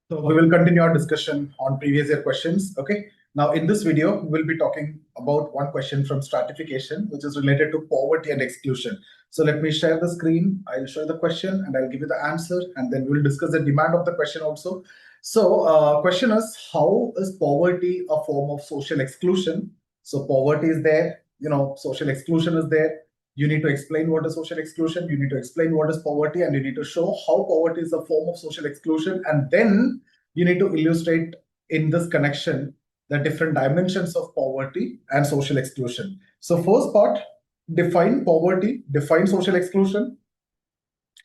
So we will continue our discussion on previous year questions. Okay. Now in this video, we'll be talking about one question from stratification, which is related to poverty and exclusion. So let me share the screen. I'll show you the question and I'll give you the answer, and then we'll discuss the demand of the question also. So question is, how is poverty a form of social exclusion? So poverty is there, social exclusion is there. You need to explain what is social exclusion, you need to explain what is poverty, and you need to show how poverty is a form of social exclusion. And then you need to illustrate in this connection the different dimensions of poverty and social exclusion. So first part, define poverty, define social exclusion,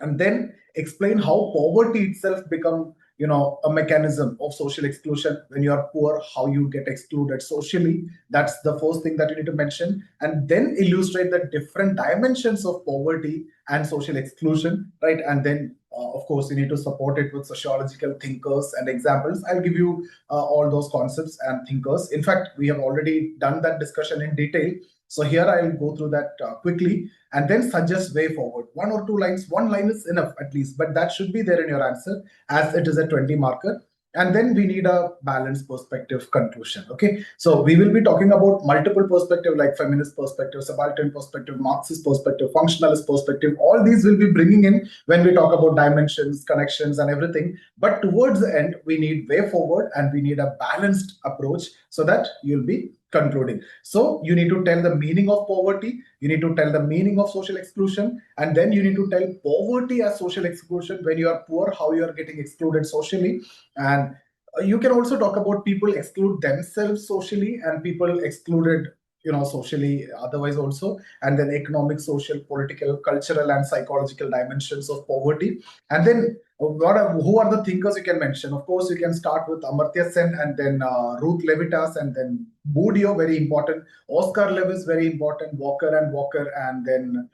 and then explain how poverty itself become a mechanism of social exclusion. When you are poor, how you get excluded socially, that's the first thing that you need to mention, and then illustrate the different dimensions of poverty and social exclusion, right? And then of course you need to support it with sociological thinkers and examples. I'll give you all those concepts and thinkers. In fact, we have already done that discussion in detail, so here I'll go through that quickly, and then suggest way forward. One or two lines, one line is enough at least, but that should be there in your answer as it is a 20 marker. And then we need a balanced perspective conclusion. Okay, so we will be talking about multiple perspective like feminist perspective, subaltern perspective, Marxist perspective, functionalist perspective. All these will be bringing in when we talk about dimensions, connections, and everything. But towards the end, we need way forward and we need a balanced approach so that you'll be concluding. So you need to tell the meaning of poverty, you need to tell the meaning of social exclusion, and then you need to tell poverty as social exclusion. When you are poor, how you are getting excluded socially. And you can also talk about people exclude themselves socially and people excluded socially otherwise also, and then economic, social, political, cultural, and psychological dimensions of poverty. And then who are the thinkers you can mention? Of course, you can start with Amartya Sen, and then Ruth Levitas, and then Bourdieu, very important. Oscar Lewis, very important. Walker and Walker, and then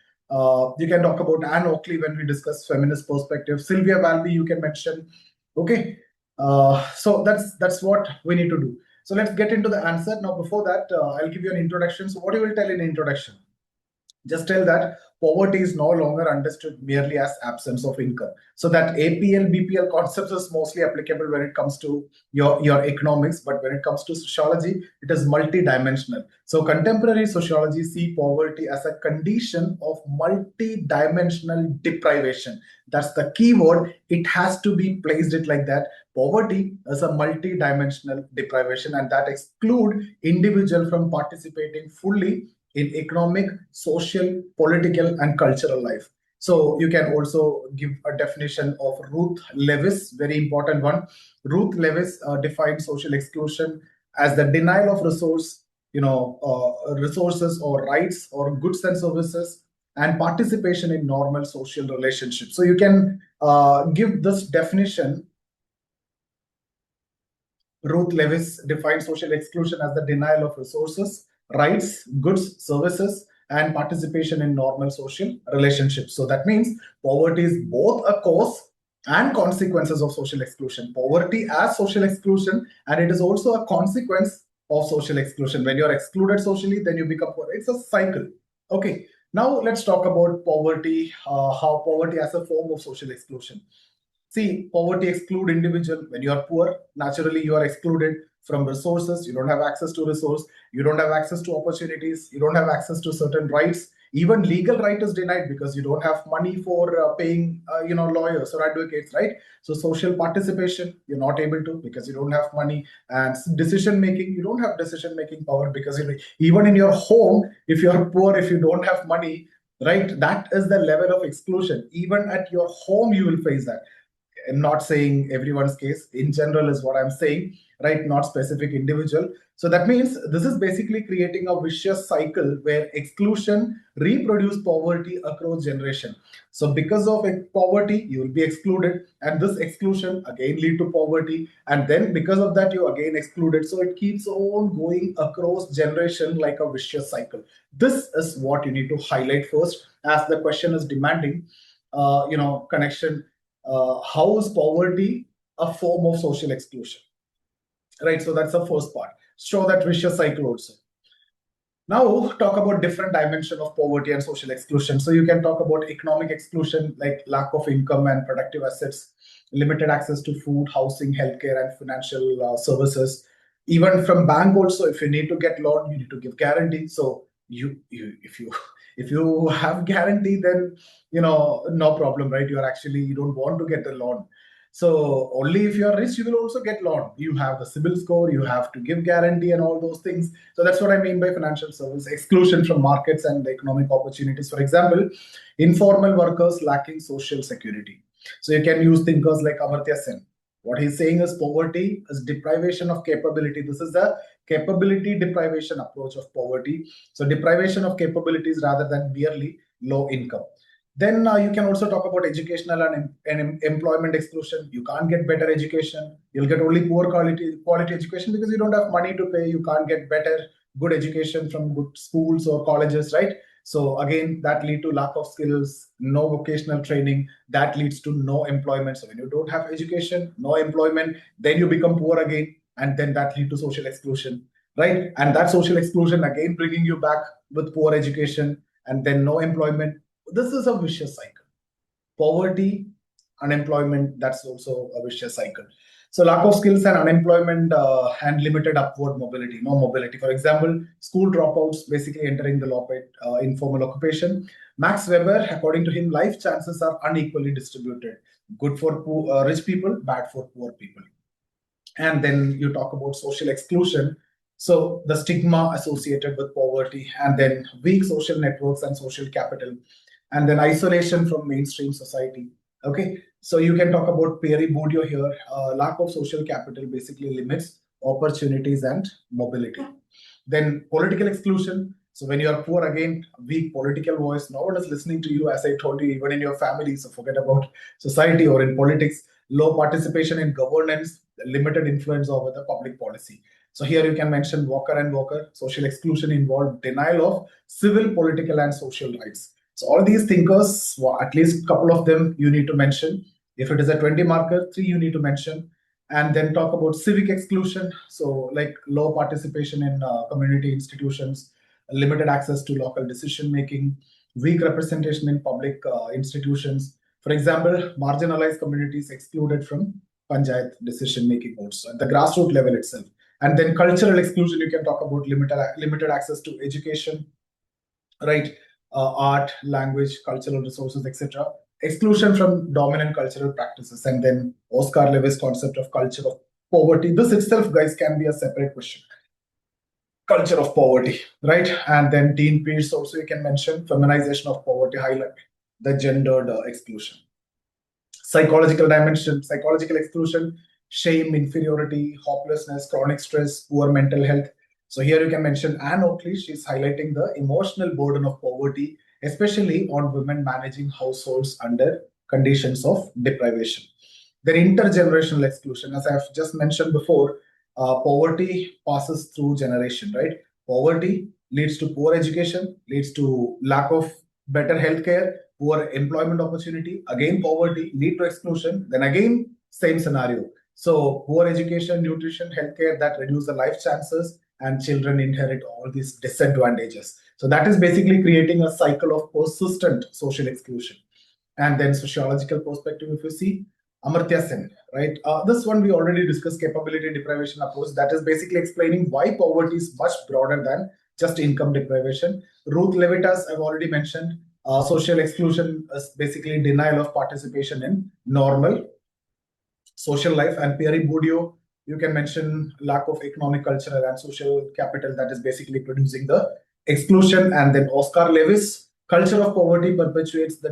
you can talk about Anne Oakley when we discuss feminist perspective. Sylvia Balbi, you can mention. Okay, so that's what we need to do. So let's get into the answer. Now, before that, I'll give you an introduction. So what you will tell in introduction? Just tell that poverty is no longer understood merely as absence of income. So that APL, BPL concepts is mostly applicable when it comes to your economics, but when it comes to sociology, it is multidimensional. So contemporary sociology see poverty as a condition of multidimensional deprivation. That's the key word. It has to be placed it like that. Poverty is a multidimensional deprivation, and that exclude individual from participating fully in economic, social, political, and cultural life. So you can also give a definition of Ruth Lewis, very important one. Ruth Lewis defined social exclusion as the denial of resources or rights or goods and services, and participation in normal social relationships. So you can give this definition. Ruth Lewis defined social exclusion as the denial of resources, rights, goods, services, and participation in normal social relationships. So that means poverty is both a cause and consequences of social exclusion. Poverty as social exclusion, and it is also a consequence of social exclusion. When you're excluded socially, then you become poor. It's a cycle. Okay, now let's talk about poverty, how poverty as a form of social exclusion. See, poverty exclude individual. When you are poor, naturally you are excluded from resources. You don't have access to resource. You don't have access to opportunities. You don't have access to certain rights. Even legal right is denied because you don't have money for paying, lawyers or advocates, right? So social participation, you're not able to because you don't have money. And decision making, you don't have decision making power because even in your home, if you're poor, if you don't have money, right, that is the level of exclusion. Even at your home, you will face that. I'm not saying everyone's case, in general is what I'm saying, right? Not specific individual. So that means this is basically creating a vicious cycle where exclusion reproduce poverty across generation. So because of poverty, you will be excluded, and this exclusion again lead to poverty, and then because of that, you again excluded. So it keeps on going across generation like a vicious cycle. This is what you need to highlight first, as the question is demanding, connection. How is poverty a form of social exclusion? Right, so that's the first part. Show that vicious cycle also. Now talk about different dimension of poverty and social exclusion. So you can talk about economic exclusion, like lack of income and productive assets, limited access to food, housing, healthcare, and financial services. Even from bank also, if you need to get loan, you need to give guarantee. So you if you if you have guarantee, then no problem, right? You don't want to get the loan. So only if you are rich, you will also get loan. You have the CIBIL score, you have to give guarantee and all those things. So that's what I mean by financial service exclusion from markets and the economic opportunities. For example, informal workers lacking social security. So you can use thinkers like Amartya Sen. What he's saying is poverty is deprivation of capability. This is the capability deprivation approach of poverty. So deprivation of capabilities rather than merely low income. Then you can also talk about educational and employment exclusion. You can't get better education. You'll get only poor quality education because you don't have money to pay. You can't get better good education from good schools or colleges, right? So again, that lead to lack of skills, no vocational training. That leads to no employment. So when you don't have education, no employment, then you become poor again, and then that lead to social exclusion, right? And that social exclusion again bringing you back with poor education and then no employment. This is a vicious cycle. Poverty, unemployment, that's also a vicious cycle. So lack of skills and unemployment and limited upward mobility, no mobility. For example, school dropouts basically entering the informal occupation. Max Weber, according to him, life chances are unequally distributed. Good for rich people, bad for poor people. And then you talk about social exclusion. So the stigma associated with poverty, and then weak social networks and social capital, and then isolation from mainstream society. Okay, so you can talk about Pierre Bourdieu here. Lack of social capital basically limits opportunities and mobility. Then political exclusion. So when you are poor, again, weak political voice, no one is listening to you, as I told you, even in your family. So forget about society or in politics. Low participation in governance, limited influence over the public policy. So here you can mention Walker and Walker. Social exclusion involved denial of civil, political, and social rights. So all these thinkers, well, at least a couple of them you need to mention. If it is a 20 marker, 3 you need to mention. And then talk about civic exclusion. So like low participation in community institutions, limited access to local decision making, weak representation in public institutions. For example, marginalized communities excluded from panchayat decision making boards at the grassroots level itself. And then cultural exclusion, you can talk about limited access to education, right? Art, language, cultural resources, etc. Exclusion from dominant cultural practices, and then Oscar Lewis' concept of culture of poverty. This itself, guys, can be a separate question. Culture of poverty, right? And then Dean Pierce also you can mention feminization of poverty, highlight the gendered exclusion. Psychological dimension, psychological exclusion, shame, inferiority, hopelessness, chronic stress, poor mental health. So here you can mention Anne Oakley. She's highlighting the emotional burden of poverty, especially on women managing households under conditions of deprivation. Then intergenerational exclusion, as I've just mentioned before, poverty passes through generation, right? Poverty leads to poor education, leads to lack of better healthcare, poor employment opportunity, again poverty, lead to exclusion, then again same scenario. So poor education, nutrition, healthcare that reduce the life chances, and children inherit all these disadvantages. So that is basically creating a cycle of persistent social exclusion. And then sociological perspective, if you see, Amartya Sen, right? This one we already discussed, capability deprivation approach. That is basically explaining why poverty is much broader than just income deprivation. Ruth Levitas, I've already mentioned. Social exclusion is basically denial of participation in normal social life. And Pierre Bourdieu, you can mention lack of economic, cultural, and social capital that is basically producing the exclusion. And then Oscar Lewis, culture of poverty perpetuates the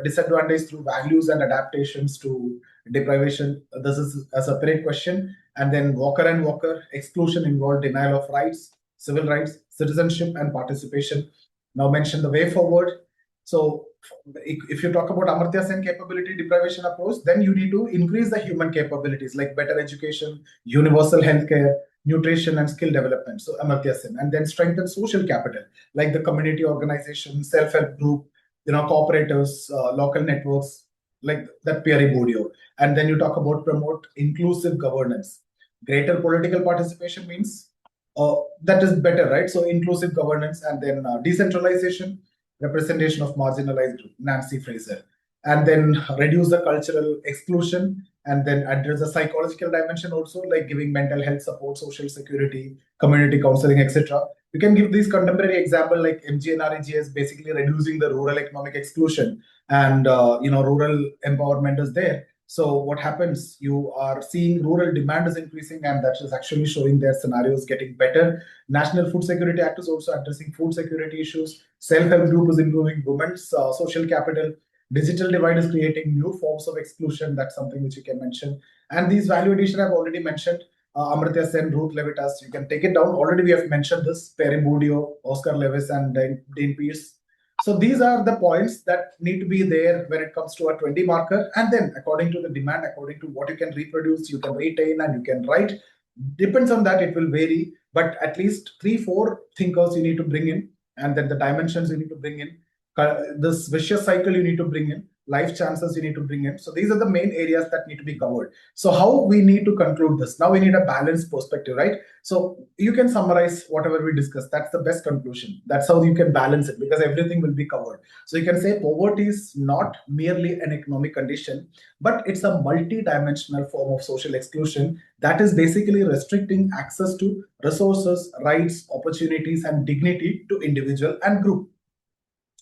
disadvantage through values and adaptations to deprivation. This is a separate question. And then Walker and Walker, exclusion involved denial of rights, civil rights, citizenship, and participation. Now mention the way forward. So if you talk about Amartya Sen capability deprivation approach, then you need to increase the human capabilities like better education, universal healthcare, nutrition, and skill development. So Amartya Sen, and then strengthen social capital like the community organization, self-help group, cooperatives, local networks, like that Pierre Bourdieu. And then you talk about promote inclusive governance. Greater political participation means that is better, right? So inclusive governance, and then decentralization, representation of marginalized group, Nancy Fraser, and then reduce the cultural exclusion, and then address the psychological dimension also, like giving mental health support, social security, community counseling, etc. You can give these contemporary example like MGNREGA is basically reducing the rural economic exclusion, and rural empowerment is there. So what happens? You are seeing rural demand is increasing, and that is actually showing their scenarios getting better. National Food Security Act is also addressing food security issues. Self-help group is improving women's social capital. Digital divide is creating new forms of exclusion. That's something which you can mention. And these value addition I've already mentioned. Amartya Sen, Ruth Levitas, you can take it down. Already we have mentioned this. Perry Budio, Oscar Lewis, and Dean Pierce. So these are the points that need to be there when it comes to a 20 marker. And then according to the demand, according to what you can reproduce, you can retain and you can write. Depends on that, it will vary. But at least 3-4 thinkers you need to bring in. And then the dimensions you need to bring in. This vicious cycle you need to bring in. Life chances you need to bring in. So these are the main areas that need to be covered. So how we need to conclude this? Now we need a balanced perspective, right? So you can summarize whatever we discussed. That's the best conclusion. That's how you can balance it, because everything will be covered. So you can say poverty is not merely an economic condition, but it's a multi-dimensional form of social exclusion that is basically restricting access to resources, rights, opportunities, and dignity to individual and group.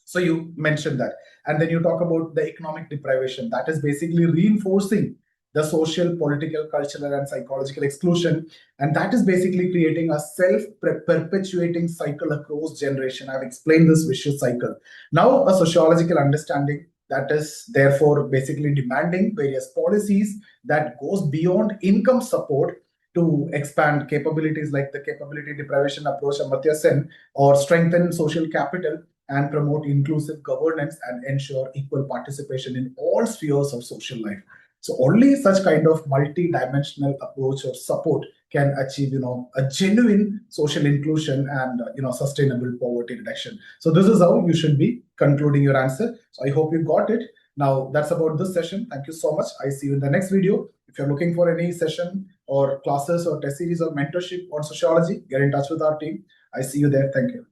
So you mentioned that. And then you talk about the economic deprivation. That is basically reinforcing the social, political, cultural, and psychological exclusion. And that is basically creating a self-perpetuating cycle across generation. I've explained this vicious cycle. Now, a sociological understanding that is therefore basically demanding various policies that goes beyond income support to expand capabilities like the capability deprivation approach, Amartya Sen, or strengthen social capital and promote inclusive governance and ensure equal participation in all spheres of social life. So only such kind of multi-dimensional approach or support can achieve, a genuine social inclusion and, sustainable poverty reduction. So this is how you should be concluding your answer. So I hope you got it. Now that's about this session. Thank you so much. I see you in the next video. If you're looking for any session or classes or test series or mentorship on sociology, get in touch with our team. I see you there. Thank you.